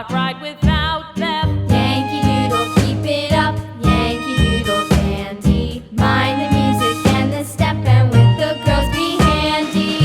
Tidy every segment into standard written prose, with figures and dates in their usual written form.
rock right without them. Yankee Doodle, keep it up, Yankee Doodle dandy. Mind the music and the step, and with the girls be handy.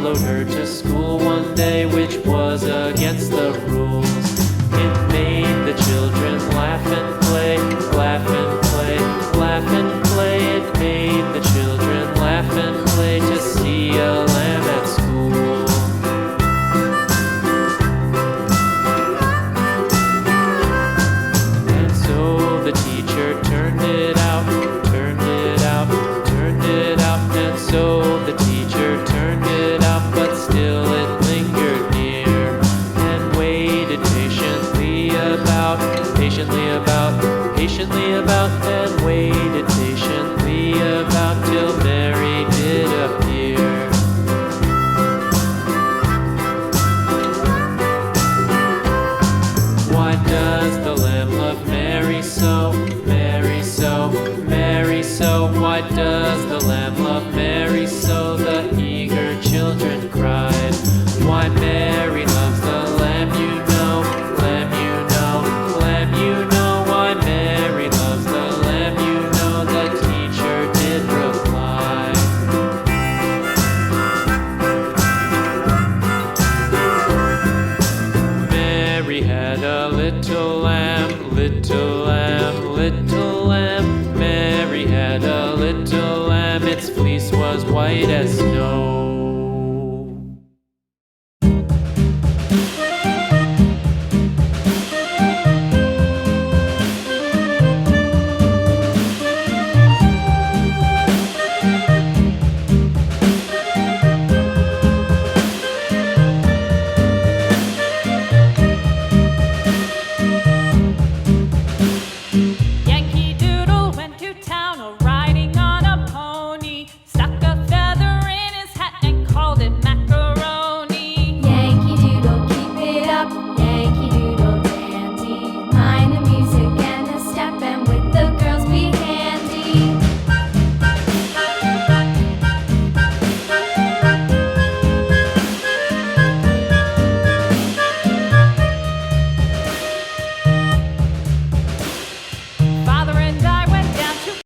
followed her to school one day, which was against the rules. It made the children laugh and play, laugh and play, laugh and play. It made the children laugh and play to see a lamb at school. And so the teacher turned it out, turned it out, turned it out. And so the teacher turned it out, but still it lingered near and waited patiently about, patiently about, patiently about, and waited patiently about till Mary did appear. Why does the lamb love Mary so, Mary so, Mary so? Why does the lamb love Mary so? The eager children cried. Why Mary loves the lamb, you know, lamb, you know, lamb, you know. Why Mary loves the lamb, you know, the teacher did reply. Mary had a little lamb, little lamb, little lamb. Mary had a little lamb, its fleece was white as snow.